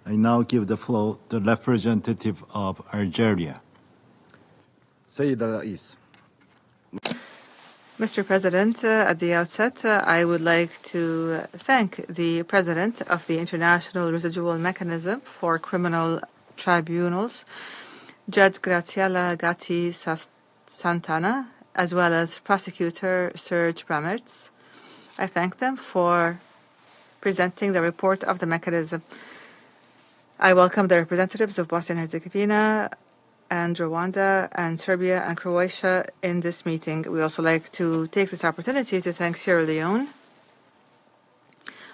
I now give the floor to the representative of Algeria. سيد الرئيس. Mr. President, at the outset, I would like to thank the President of the International Residual Mechanism for Criminal Tribunals, Judge Graziella Gatti Santana, as well as Prosecutor Serge Bramertz. I thank them for presenting the report of the mechanism. I welcome the representatives of Bosnia and Herzegovina and Rwanda and Serbia and Croatia in this meeting. We also like to take this opportunity to thank Sierra Leone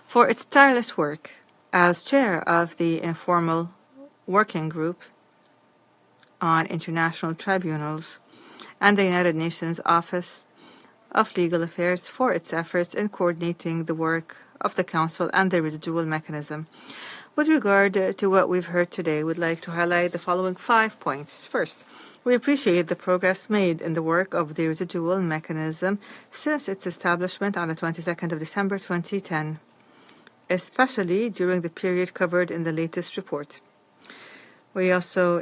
for its tireless work as chair of the informal working group on international tribunals and the United Nations Office of Legal Affairs for its efforts in coordinating the work of the Council and the residual mechanism. With regard to what we've heard today, we'd like to highlight the following 5 points. First, we appreciate the progress made in the work of the residual mechanism since its establishment on the 22nd of December 2010, especially during the period covered in the latest report. We also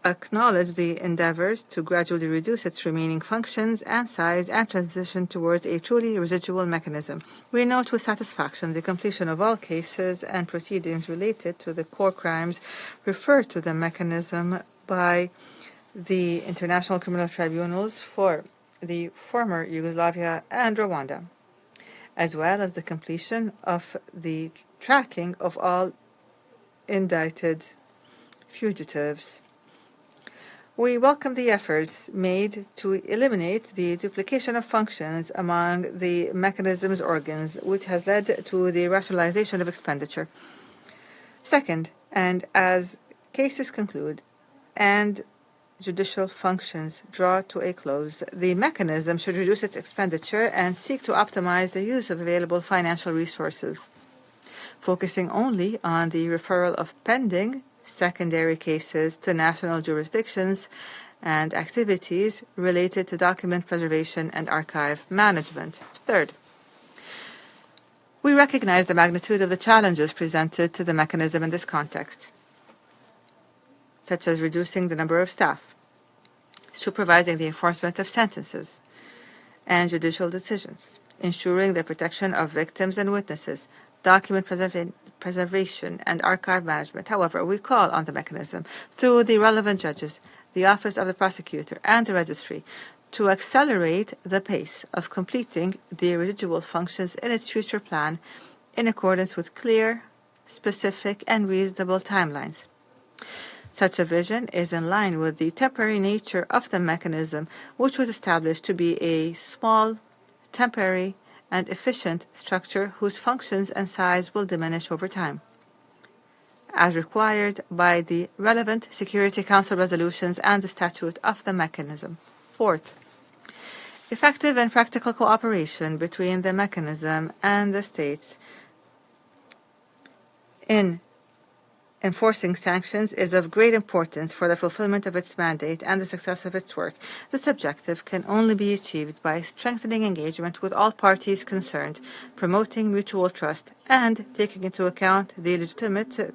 acknowledge the endeavors to gradually reduce its remaining functions and size and transition towards a truly residual mechanism. We note with satisfaction the completion of all cases and proceedings related to the core crimes referred to the mechanism by the International Criminal Tribunals for the former Yugoslavia and Rwanda, as well as the completion of the tracking of all indicted fugitives. We welcome the efforts made to eliminate the duplication of functions among the mechanism's organs, which has led to the rationalization of expenditure. Second, and as cases conclude and judicial functions draw to a close, the mechanism should reduce its expenditure and seek to optimize the use of available financial resources, focusing only on the referral of pending secondary cases to national jurisdictions and activities related to document preservation and archive management. Third, we recognize the magnitude of the challenges presented to the mechanism in this context, such as reducing the number of staff, supervising the enforcement of sentences and judicial decisions, ensuring the protection of victims and witnesses, document preservation and archive management. However, we call on the mechanism, through the relevant judges, the Office of the Prosecutor, and the Registry, to accelerate the pace of completing the residual functions in its future plan in accordance with clear, specific, and reasonable timelines. Such a vision is in line with the temporary nature of the mechanism, which was established to be a small, temporary, and efficient structure whose functions and size will diminish over time, as required by the relevant Security Council resolutions and the statute of the mechanism. Fourth, effective and practical cooperation between the mechanism and the states in enforcing sanctions is of great importance for the fulfillment of its mandate and the success of its work. This objective can only be achieved by strengthening engagement with all parties concerned, promoting mutual trust, and taking into account the legitimate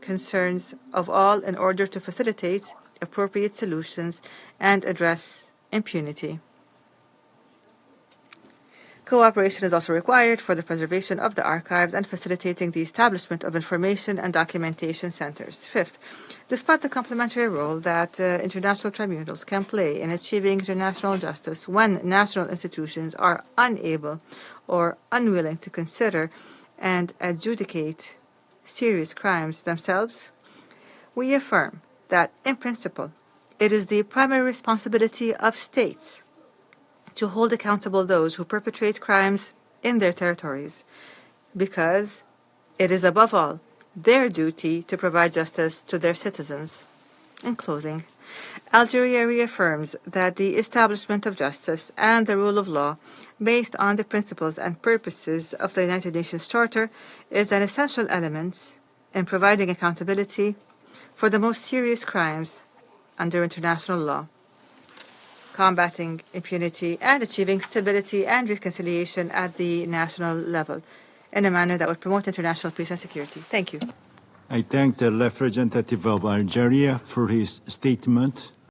concerns of all in order to facilitate appropriate solutions and address impunity. Cooperation is also required for the preservation of the archives and facilitating the establishment of information and documentation centers. Fifth, despite the complementary role that international tribunals can play in achieving international justice when national institutions are unable or unwilling to consider and adjudicate serious crimes themselves, we affirm that, in principle, it is the primary responsibility of states to hold accountable those who perpetrate crimes in their territories, because it is above all their duty to provide justice to their citizens. In closing, Algeria reaffirms that the establishment of justice and the rule of law based on the principles and purposes of the United Nations Charter is an essential element in providing accountability for the most serious crimes under international law, combating impunity, and achieving stability and reconciliation at the national level in a manner that would promote international peace and security. Thank you. I thank the representative of Algeria for his statement.